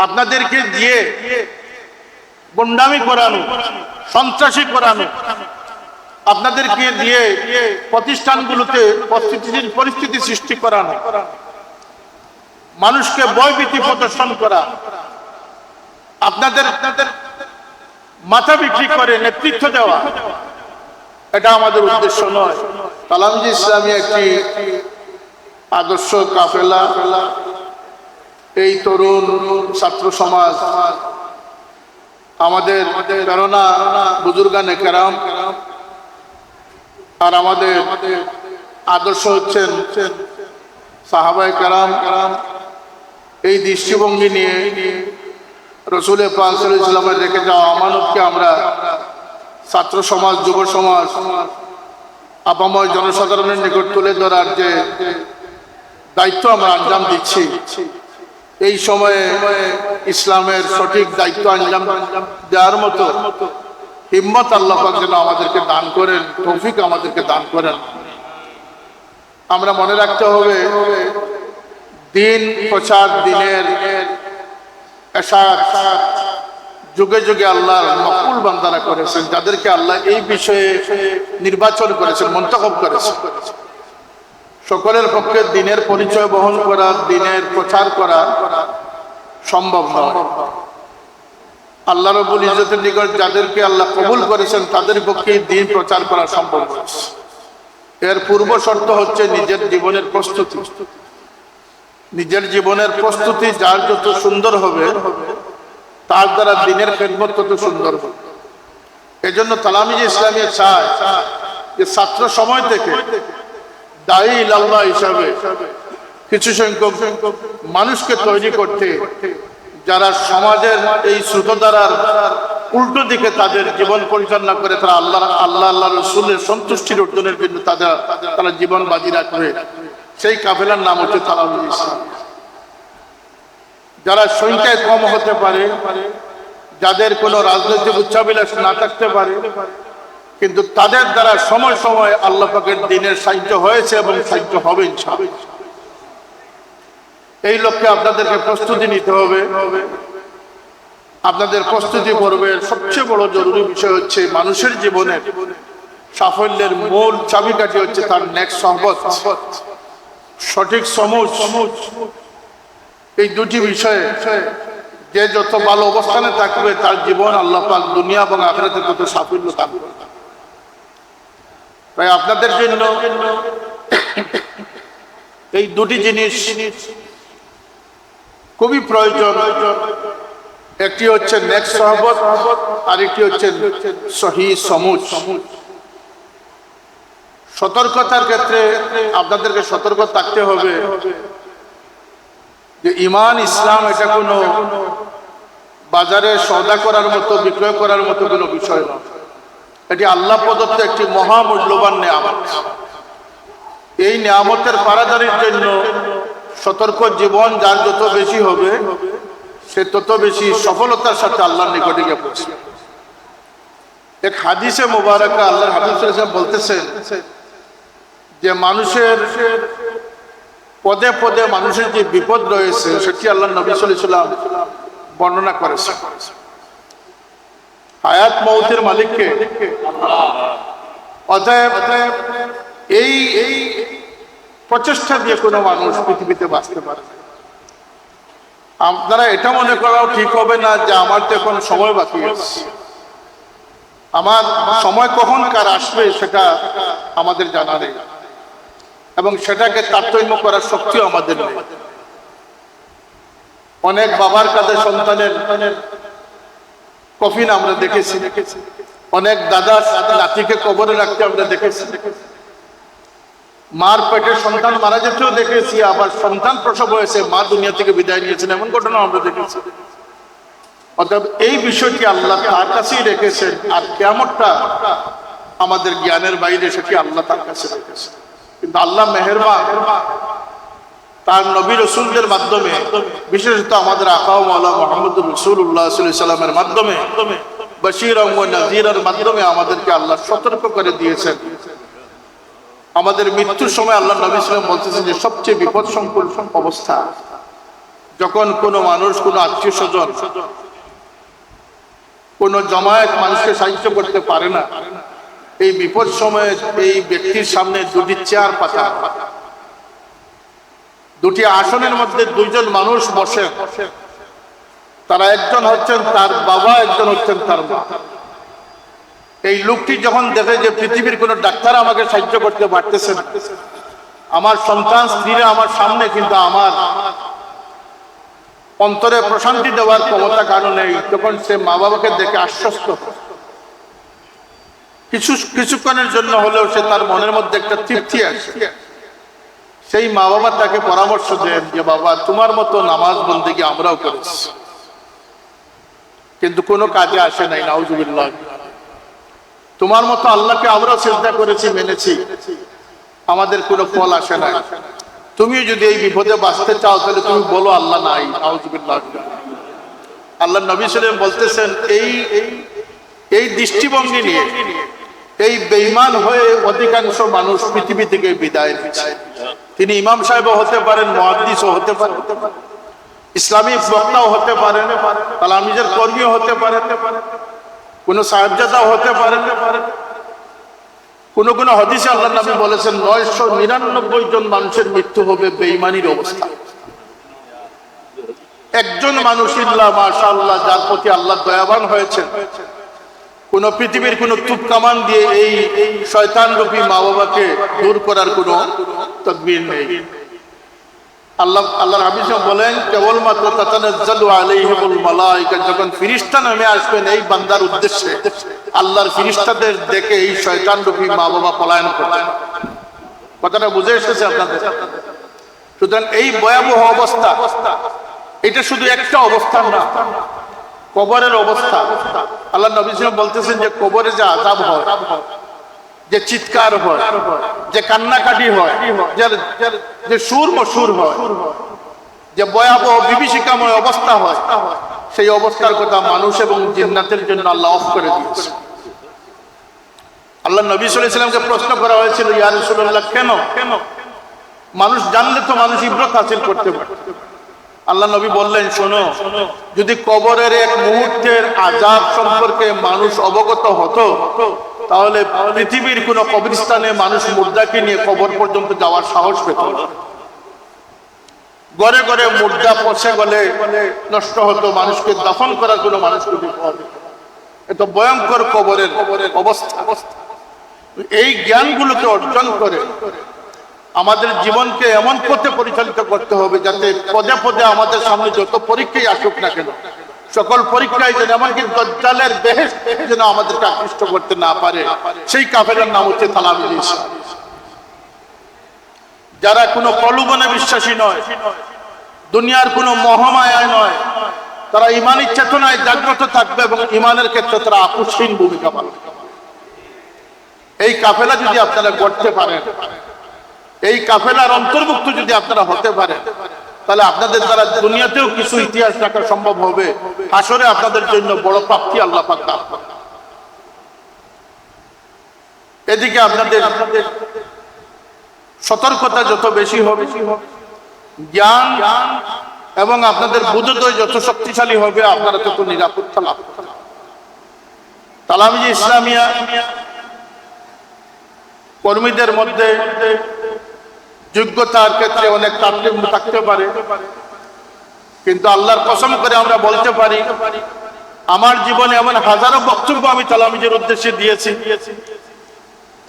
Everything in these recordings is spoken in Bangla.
আপনাদেরকে দিয়ে গুন্ডামি করানো, সন্ত্রাসী করানো, আপনাদেরকে দিয়ে প্রতিষ্ঠানগুলোতে পরিস্থিতি সৃষ্টি করানো, মানুষকে ভয়ভীতি প্রদর্শন করা, আপনাদের মাথা বিক্রি করে নেতৃত্ব দেওয়া, এটা আমাদের উদ্দেশ্য নয়। তালামজি ইসলামী একটি আদর্শ কাফেলা, এই তরুণ ছাত্র সমাজ, আমাদের প্রেরণা বুজুর্গানে কেরাম, আর আমাদের আদর্শ হচ্ছেন সাহাবায়ে কেরাম। এই দৃষ্টিভঙ্গি নিয়ে রসুল পাক সাল্লাল্লাহু আলাইহি ওয়াসাল্লামের রেখে যাওয়া আমানতকে আমরা ছাত্র সমাজ, যুব সমাজ, আপাময় জনসাধারণের নিকট তুলে ধরার যে দায়িত্ব আমরা আঞ্জাম দিচ্ছি, এই সময়ে ইসলামের সঠিক দায়িত্ব আঞ্জাম দেওয়ার মতো হিম্মত আল্লাহ পাক যেন আমাদেরকে দান করেন, তৌফিক আমাদেরকে দান করেন। আমরা মনে রাখতে হবে, দিন প্রচার, দিনের এশাত যুগে যুগে আল্লাহর মকবুল বান্দারা করেছেন, যাদেরকে আল্লাহ এই বিষয়ে নির্বাচন করেছেন, মন্তখব করেছেন। সকলের পক্ষে দিনের পরিচয় বহন করা, দিনের প্রচার করা সম্ভব নয়। আল্লাহ রাব্বুল ইজ্জতের নিকট যাদেরকে আল্লাহ কবুল করেছেন, তাদের পক্ষে দিন প্রচার করা সম্ভব হয়েছে। এর পূর্ব শর্ত হচ্ছে নিজের জীবনের প্রস্তুতি। নিজের জীবনের প্রস্তুতি যার যত সুন্দর হবে, তার দ্বারা দিনের খেদমত তত সুন্দর হবে। এজন্য তালামিজি ইসলামী চায় যে ছাত্র সময় থেকে দায়ী ইলাল্লাহ হিসাবে কিছু সংখ্যক মানুষকে তৈরি করতে, যারা সমাজের এই স্রোতধারার উল্টো দিকে তাদের জীবন পরিচালনা করে, তারা আল্লাহ রসুলের সন্তুষ্টির অর্জনের জন্য তারা জীবন বাজি রাখবে। সেই কাফেলার নাম হচ্ছে তালামিজি ইসলাম। যারা সংখ্যায় কম হতে পারে, যাদের কোনো রাজনৈতিক উচ্চাভিলাষ না থাকতে পারে, কিন্তু তাদের দ্বারা সময় সময় আল্লাহ পাকের দ্বীনের সাহায্য হয়েছে এবং সাহায্য হবে ইনশাআল্লাহ। এই লক্ষ্যে আপনাদেরকে প্রস্তুতি নিতে হবে। আপনাদের প্রস্তুতি পর্বের সবচেয়ে বড় জরুরি বিষয় হচ্ছে মানুষের জীবনের সাফল্যের মূল চাবিকাঠি হচ্ছে তার নেক সহবত, সঠিক সমুজ। এই দুটি বিষয়ে যে যত ভালো অবস্থানে থাকবে, তার জীবন আল্লাহ পাক দুনিয়া এবং আখিরাতে তত সাফল্য দান করবে। তাই আপনাদের জন্য এই দুটি জিনিস খুবই প্রয়োজন। একটি হচ্ছে নেক সহবত, আর একটি হচ্ছে সহি সমুজ। সতর্কতার ক্ষেত্রে আপনাদেরকে সতর্ক থাকতে হবে যে ঈমান ইসলাম এটা কোনো বাজারে সওদা করার মতো, বিক্রয় করার মতো কোনো বিষয় নয়। এটি আল্লাহ প্রদত্ত একটি মহামূল্যবান নিয়ামত। এই নিয়ামতের পারাদারির জন্য সতর্ক জীবন যার যত বেশি হবে, সে তত বেশি সফলতার সাথে আল্লাহর নিকটে গিয়ে পৌঁছবে। এক হাদিসে মুবারাকা আল্লাহর হাবিব সাল্লাল্লাহু আলাইহি ওয়াসাল্লাম বলতেছেন যে মানুষের পদে পদে মানুষের যে বিপদ রয়েছে, সেটি আল্লাহর নবী সাল্লাল্লাহু আলাইহি ওয়াসাল্লাম বর্ণনা করেছেন। হায়াত মউতের মালিককে অতএব এই প্রচেষ্টা দিয়ে কোনো মানুষ পৃথিবীতে বাঁচতে পারে না। আপনারা এটা মনে করাও ঠিক হবে না যে আমার তো এখন সময় বাকি আছে, আমার সময় কখন কার আসবে সেটা আমাদের জানা নেই, এবং সেটাকে তারতম্য করার শক্তিও আমাদের নেই। অনেক বাবার কাছে সন্তানের কফিন আমরা দেখেছি, অনেক দাদা নাতিকে কবরে রাখতে আমরা দেখেছি, মার পেটের সন্তান মারা যেতেও দেখেছি, আবার সন্তান প্রসব হয়েছে, মা দুনিয়া থেকে বিদায় নিয়েছেন, এমন ঘটনা আমরা দেখেছি। অতএব এই বিষয়টি আল্লাহ তার কাছেই রেখেছেন, আর কিয়ামতটা আমাদের জ্ঞানের বাইরে, সেটি আল্লাহ তার কাছে রেখেছেন। কিন্তু আল্লাহ মেহেরবান, তার নবী রাসূলদের মাধ্যমে, বিশেষত আমাদের আকা ও মাওলানা মুহাম্মদুর রাসূলুল্লাহ সাল্লাল্লাহু আলাইহি ওয়াসাল্লামের মাধ্যমে, বাশীরান ওয়া নাযীরার মাধ্যমে আমাদেরকে আল্লাহ সতর্ক করে দিয়েছেন। আমাদের মৃত্যুর সময় আল্লাহ নবী সাল্লাল্লাহু আলাইহি ওয়াসাল্লাম বলতেছেন যে সবচেয়ে বিপদসংকুল অবস্থা যখন কোনো মানুষ, কোনো আত্মীয় স্বজন, কোনো জমায়েত মানুষকে সাহায্য করতে পারে না, এই বিপদ সময়ে এই ব্যক্তির সামনে দুটি চেয়ার পাতা, দুটি আসনের মধ্যে দুইজন মানুষ বসে, তারা একজন হচ্ছেন তার বাবা, একজন হচ্ছেন তার মা। এই লোকটি যখন দেখে যে পৃথিবীর কোনো ডাক্তার আমাকে সাহায্য করতে পারতেছে না, আমার সন্তান স্ত্রীরা আমার সামনে, কিন্তু আমার অন্তরে প্রশান্তি দেওয়ার ক্ষমতা কারণে, তখন সে মা বাবাকে দেখে আশ্বস্ত, কিছুক্ষণের জন্য হলেও সে তার মনের মধ্যে একটা তৃপ্তি আসে। সেই মা বাবা তাকে পরামর্শ দেন যে বাবা, তোমার মতো নামাজ বন্দেগী আমরাও করেছি, কিন্তু কোনো কাজে আসে নাই, নাউজুবিল্লাহ। তোমার মতো আল্লাহকে আমরাও সিজদা করেছি, মেনেছি, আমাদের কোনো ফল আসে নাই। তুমি যদি এই বিপদে বাঁচতে চাও তাহলে তুমি বলো আল্লাহ নাই, নাউজুবিল্লাহ। আল্লাহ নবী সাল্লাল্লাহু আলাইহি ওয়াসাল্লাম বলতেছেন, এই দৃষ্টিভঙ্গি নিয়ে এই বেঈমান হয়ে অধিকাংশ মানুষ পৃথিবী থেকে বিদায় নিচ্ছে। তিনি ইমাম সাহেবও হতে পারেন, মুহাদ্দিসও হতে পারেন, ইসলামী বক্তাও হতে পারেন, তালামিজের কর্মীও হতে পারেন, কোন সাহেবজাদাও হতে পারেন। কোন হাদিসে আল্লাহ নবী বলেছেন 999 জন মানুষের মৃত্যু হবে বেঈমানির অবস্থা। একজন মানুষ ইল্লা মাশাআল্লাহ, যার প্রতি আল্লাহ দয়াবান হয়েছেন, কোন পৃথিবীর কোন তুপ কামান দিয়ে এই শয়তান রূপী মা বাবাকে দূর করার কোন তদবির নেই। আল্লাহর হাবিব বলেন, কেবলমাত্র তাতানাজ্জালু আলাইহিমুল মালায়েকা, যখন ফেরেশতা নামে আসবেন এই বান্দার উদ্দেশ্যে, আল্লাহর ফেরেশতাদের দেখে এই শয়তান রূপী মা বাবা পলায়ন করবেন। কথাটা বুঝে এসেছে আপনাদের? সুতরাং এই ভয়াবহ অবস্থা, এটা শুধু একটা অবস্থা না, কবরের অবস্থা। আল্লাহ নবী সাল্লাল্লাহু বলতেছেন যে কবরে যে আযাব হয়, যে চিৎকার হয়, যে কান্নাকাটি হয়, যে সুর মসুর হয়, যে ভয়াবহ বিভীষিকাময় অবস্থা হয়, সেই অবস্থার কথা মানুষ এবং জিন্নাতের জন্য আল্লাহ অফ করে দিয়েছে। আল্লাহ নবী সাল্লাল্লাহু আলাইহি ওয়াসাল্লামকে প্রশ্ন করা হয়েছিল, ইয়া রাসূলুল্লাহ, কেন? মানুষ জানলে তো মানুষ ইবরত হাসিল করতে পারে। আল্লাহ নবী বললেন, শোনো, যদি কবরের এক মুহূর্তের আযাব সম্পর্কে মানুষ অবগত হতো, তাহলে পৃথিবীর কোন কবরস্থানে মানুষ মুর্দাকে নিয়ে কবর পর্যন্ত যাওয়ার সাহস পেত না। ঘরে ঘরে মুর্দা পচে গেলে নষ্ট হতো, মানুষকে দাফন করার কোনো মানুষ খুঁজে পাওয়া যেত না। এত ভয়ঙ্কর কবরের অবস্থা। এই জ্ঞানগুলোকে অর্জন করে আমাদের জীবনকে এমন পথে পরিচালিত করতে হবে যাতে পদে পদে আমাদের সামনে যত পরীক্ষাই আসুক না কেন, সকল পরীক্ষায় যেন এমনকি দাজ্জালের বেহেশত যেন আমাদেরকে আকৃষ্ট করতে না পারে। সেই কাফেলার নাম হচ্ছে তালামিজে ইসলাম, যারা কোনো প্রলোভনে বিশ্বাসী নয়, দুনিয়ার কোনো মোহমায়ায় নয়, তারা ইমানি চেতনায় জাগ্রত থাকবে এবং ইমানের ক্ষেত্রে তারা আপোষহীন ভূমিকা পালন করবে। এই কাফেলা যদি আপনারা গড়তে পারেন, এই কাফেলার অন্তর্ভুক্ত যদি আপনারা হতে পারেন, তাহলে আপনাদের দ্বারা দুনিয়াতেও কিছু ইতিহাস রাখা সম্ভব হবে, হাসরে আপনাদের জন্য বড় প্রাপ্তি আল্লাহ পাক দান করবেন। এদিকে আপনাদের সতর্কতা যত বেশি হবে, জ্ঞান এবং আপনাদের বোধোদয় যত শক্তিশালী হবে, আপনারা তত নিরাপত্তা লাভ করবেন। তালামিজে ইসলামিয়া কর্মীদের মধ্যে যোগ্যতার ক্ষেত্রে অনেক তারতম্য থাকতে পারে, কিন্তু আল্লাহর কসম করে আমরা বলতে পারি, আমার জীবনে এমন হাজারো বক্তব্য আমি তালামিজের উদ্দেশ্যে দিয়েছি,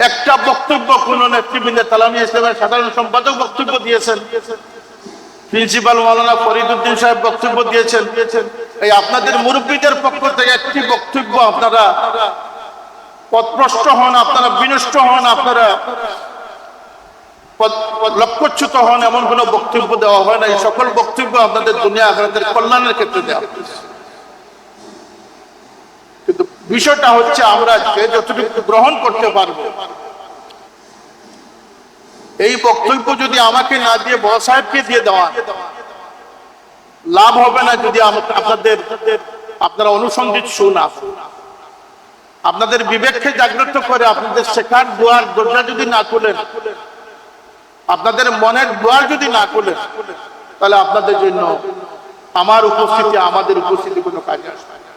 একটা বক্তব্য কোন নেতৃবৃন্দ, তালামিজে ইসলামের সাধারণ সম্পাদক বক্তব্য দিয়েছেন, প্রিন্সিপাল মাওলানা ফরিদউদ্দিন সাহেব বক্তব্য দিয়েছেন, এই আপনাদের মুরব্বীদের পক্ষ থেকে একটি বক্তব্য আপনারা পথভ্রষ্ট হন, আপনারা বিনষ্ট হন, আপনারা লক্ষ্যচ্যুত হন, এমন কোন বক্তব্য দেওয়া হয় না। এই সকল বক্তব্য আপনাদের দুনিয়া আখিরাতের কল্যাণের ক্ষেত্রে দেওয়া হয়েছে। কিন্তু বিষয়টা হচ্ছে আমরা যতটুকু গ্রহণ করতে পারবো। এই বক্তব্য যদি আমাকে না দিয়ে বড় সাহেবকে দিয়ে দেওয়া, লাভ হবে না যদি আপনারা অনুসন্ধিত শুনা, আপনাদের বিবেককে জাগ্রত করে আপনাদের শেখার দুয়ার দরজা যদি না খুলেন, আপনাদের মনের দুয়ার যদি না খুলেন, তাহলে আপনাদের জন্য আমার উপস্থিতি, আমাদের উপস্থিতি কোনো কাজে আসবে না।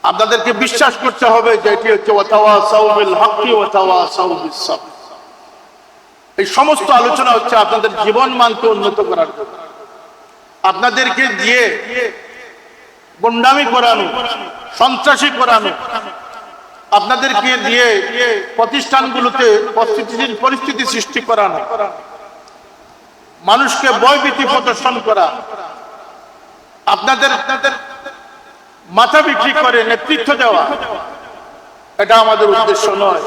আপনাদেরকে বিশ্বাস করতে হবে যে এটি হচ্ছে ওয়াতাওয়াসাউ বিল হাক্কি ওয়াতাওয়াসাউ বিস সাবর। এই সমস্ত আলোচনা হচ্ছে আপনাদের জীবন মানকে উন্নত করার জন্য। আপনাদেরকে দিয়ে গুন্ডামি করানো, সন্ত্রাসী করানো, আপনাদেরকে দিয়ে প্রতিষ্ঠানগুলোতে পরিস্থিতি সৃষ্টি করানো, মানুষকে ভয়ভীতি প্রদর্শন করা, আপনাদের মাথা বিক্রি করে নেতৃত্ব দেওয়া, এটা আমাদের উদ্দেশ্য নয়।